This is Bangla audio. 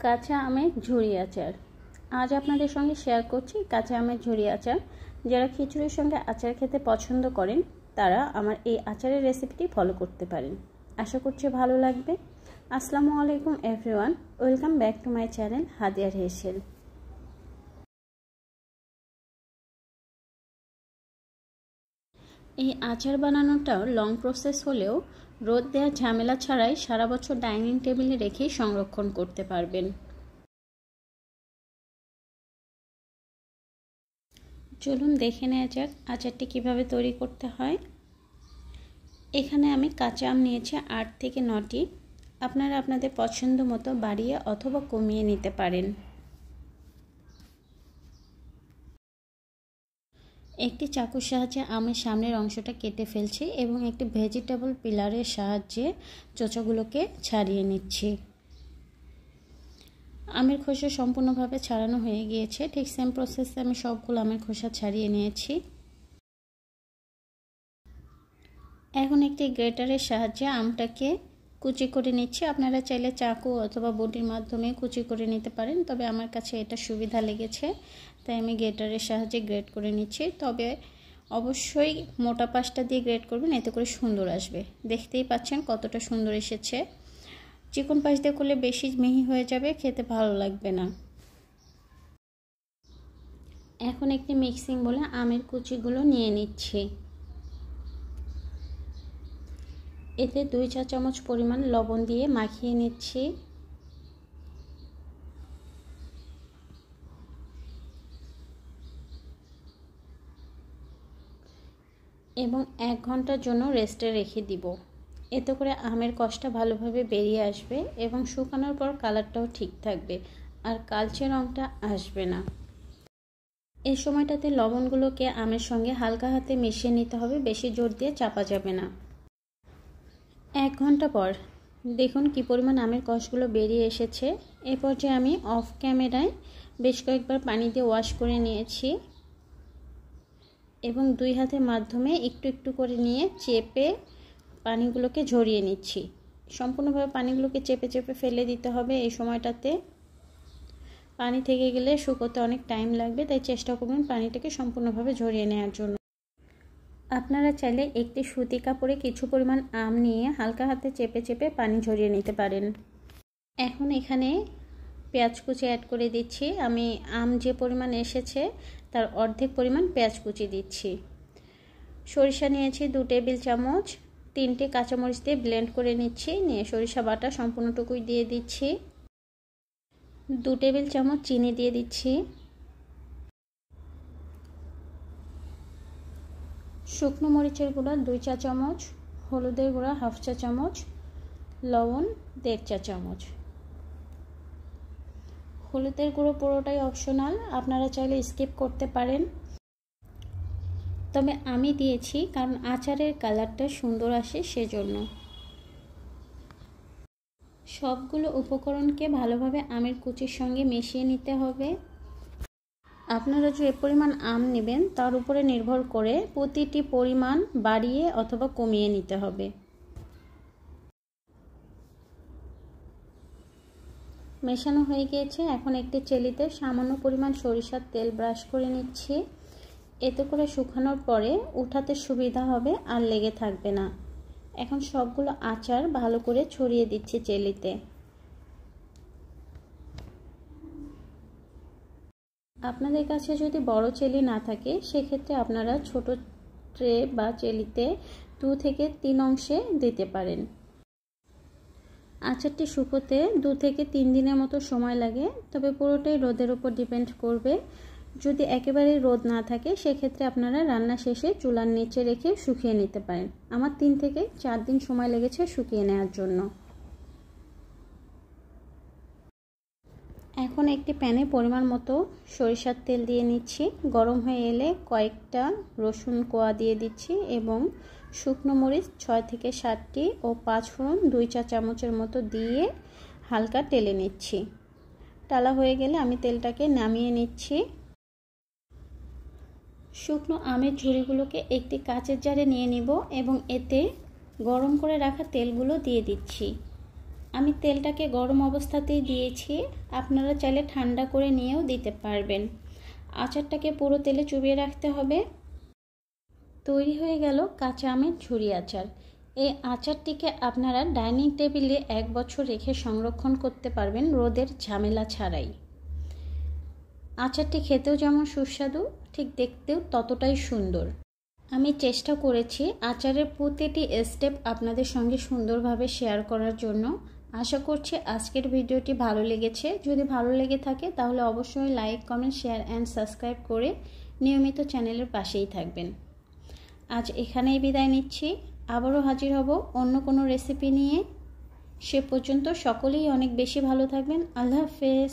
কাঁচা আমের ঝুরি আচার। আজ আপনাদের সঙ্গে শেয়ার করছি কাঁচা আমের ঝুরি আচার। যারা খিচুড়ির সঙ্গে আচার খেতে পছন্দ করেন তারা আমার এই আচারের রেসিপিটি ফলো করতে পারেন। আশা করছি ভালো লাগবে। আসসালামু আলাইকুম everyone, welcome back to my channel হাদিয়ার হেসেল। এই আচার বানানোটাও লং প্রসেস হলেও রোদ দেওয়ার ঝামেলা ছাড়াই সারা বছর ডাইনিং টেবিলে রেখেই সংরক্ষণ করতে পারবেন। চলুন দেখে নেওয়া যাক আচারটি কিভাবে তৈরি করতে হয়। এখানে আমি কাঁচা আম নিয়েছি 8 থেকে 9টি। আপনারা আপনাদের পছন্দ মতো বাড়িয়ে অথবা কমিয়ে নিতে পারেন। একটি চাকুর সাহায্যে আমের সামনের অংশটা কেটে ফেলছি এবং একটি ভেজিটেবল পিলারের সাহায্যে চোচাগুলোকে ছাড়িয়ে নিচ্ছি। আমের খোসা সম্পূর্ণভাবে ছাড়ানো হয়ে গিয়েছে। ঠিক সেম প্রসেসে আমি সবগুলো আমের খোসা ছাড়িয়ে নিয়েছি। এখন একটি গ্রেটারের সাহায্যে আমটাকে কুচি করে নিচ্ছি। আপনারা চাইলে চাকু অথবা বটির মাধ্যমে কুচি করে নিতে পারেন, তবে আমার কাছে এটা সুবিধা লেগেছে তাই আমি গ্রেটারের সাহায্যে গ্রেট করে নিচ্ছি। তবে অবশ্যই মোটা পাশটা দিয়ে গ্রেট করবেন, এতে করে সুন্দর আসবে। দেখতেই পাচ্ছেন কতটা সুন্দর এসেছে। চিকন পাশ দিয়ে করলে বেশি মিহি হয়ে যাবে, খেতে ভালো লাগবে না। এখন একটি মিক্সিং বলে আমের কুচিগুলো নিয়ে নিচ্ছি। এতে 2 চা চামচ পরিমাণ লবণ দিয়ে মাখিয়ে নিচ্ছি। এবং 1 ঘন্টার জন্য রেস্টে রেখে দিব। এতে করে আমের কষটা ভালোভাবে বেরিয়ে আসবে এবং শুকানোর পর কালারটাও ঠিক থাকবে আর কালচে রঙটা আসবে না। এই সময়টাতে লবণগুলোকে আমের সঙ্গে হালকা হাতে মিশিয়ে নিতে হবে, বেশি জোর দিয়ে চাপা যাবে না। 1 ঘন্টা পর দেখুন কি পরিমাণ আমের কষগুলো বেরিয়ে এসেছে। এই পর্যায়ে আমি অফ ক্যামেরায় বেশ কয়েকবার পানি দিয়ে ওয়াশ করে নিয়েছি এবং 2 হাতের মাধ্যমে একটু একটু করে নিয়ে চেপে পানিগুলোকে ঝরিয়ে নিচ্ছি। সম্পূর্ণভাবে পানিগুলোকে চেপে চেপে ফেলে দিতে হবে। এই সময়টাতে পানি থেকে গেলে শুকোতে অনেক টাইম লাগবে, তাই চেষ্টা করবেন পানিটাকে সম্পূর্ণভাবে ঝরিয়ে নেওয়ার জন্য। আপনারা চাইলে একটি সুতি কাপড়ে কিছু পরিমাণ আম নিয়ে হালকা হাতে চেপে চেপে পানি ঝরিয়ে নিতে পারেন। এখন এখানে পেঁয়াজ কুচি অ্যাড করে দিচ্ছি। আমি আম যে পরিমাণ এসেছে তার অর্ধেক পরিমাণ পেঁয়াজ কুচি দিচ্ছি। সরিষা নিয়েছি 2 টেবিল চামচ। 3টে কাঁচামরিচ দিয়ে ব্লেন্ড করে নিচ্ছি। নিয়ে সরিষা বাটা সম্পূর্ণটুকুই দিয়ে দিচ্ছি। 2 টেবিল চামচ চিনি দিয়ে দিচ্ছি। শুকনো মরিচের গুঁড়া 2 চা চামচ, হলুদের গুঁড়া 1/2 চা চামচ, লবণ 1.5 চা চামচ। হলুদের গুঁড়ো পুরোটাই অপশনাল, আপনারা চাইলে স্কিপ করতে পারেন, তবে আমি দিয়েছি কারণ আচারের কালারটা সুন্দর আসে সেজন্য। সবগুলো উপকরণকে ভালোভাবে আমের কুচির সঙ্গে মিশিয়ে নিতে হবে। আপনারা যে পরিমাণ আম নেবেন তার উপরে নির্ভর করে প্রতিটি পরিমাণ বাড়িয়ে অথবা কমিয়ে নিতে হবে। মেশানো হয়ে গিয়েছে। এখন একটি চেলিতে সামান্য পরিমাণ সরিষার তেল ব্রাশ করে নিচ্ছি। এতে করে শুকানোর পরে উঠাতে সুবিধা হবে আর লেগে থাকবে না। এখন সবগুলো আচার ভালো করে ছড়িয়ে দিচ্ছি চেলিতে। আপনাদের কাছে যদি বড় চেলি না থাকে সেক্ষেত্রে আপনারা ছোট ট্রে বা চেলিতে 2 থেকে 3 অংশে দিতে পারেন। আচারটি শুকোতে 2 থেকে 3 দিনের মতো সময় লাগে, তবে পুরোটাই রোদের উপর ডিপেন্ড করবে। যদি একেবারে রোদ না থাকে সেক্ষেত্রে আপনারা রান্না শেষে চুলার নিচে রেখে শুকিয়ে নিতে পারেন। আমার 3 থেকে 4 দিন সময় লেগেছে শুকিয়ে নেওয়ার জন্য। এখন একটি প্যানে পরিমাণ মতো সরিষার তেল দিয়ে নিচ্ছি। গরম হয়ে এলে কয়েকটা রসুন কোয়া দিয়ে দিচ্ছি এবং শুকনো মরিচ 6 থেকে 7টি ও 5 ফোড়ন 2 চা চামচের মতো দিয়ে হালকা টেলে নিচ্ছি। টালা হয়ে গেলে আমি তেলটাকে নামিয়ে নিচ্ছি। শুকনো আমের ঝুড়িগুলোকে একটি কাচের জারে নিয়ে নিব এবং এতে গরম করে রাখা তেলগুলো দিয়ে দিচ্ছি। আমি তেলটাকে গরম অবস্থাতেই দিয়েছি, আপনারা চাইলে ঠান্ডা করে নিয়েও দিতে পারবেন। আচারটাকে পুরো তেলে চুবিয়ে রাখতে হবে। তৈরি হয়ে গেল কাঁচা আমের ঝুরি আচার। এই আচারটিকে আপনারা ডাইনিং টেবিলে 1 বছর রেখে সংরক্ষণ করতে পারবেন রোদের ঝামেলা ছাড়াই। আচারটি খেতেও যেমন সুস্বাদু, ঠিক দেখতেও ততটাই সুন্দর। আমি চেষ্টা করেছি আচারের প্রতিটি স্টেপ আপনাদের সঙ্গে সুন্দরভাবে শেয়ার করার জন্য। আশা করছি আজকের ভিডিওটি ভালো লেগেছে। যদি ভালো লেগে থাকে তাহলে অবশ্যই like, comment, share and subscribe করে নিয়মিত চ্যানেলের পাশেই থাকবেন। আজ এখানেই বিদায় নিচ্ছি। আবারও হাজির হব অন্য কোনো রেসিপি নিয়ে। সে পর্যন্ত সকলেই অনেক বেশি ভালো থাকবেন। আল্লাহ হাফেজ।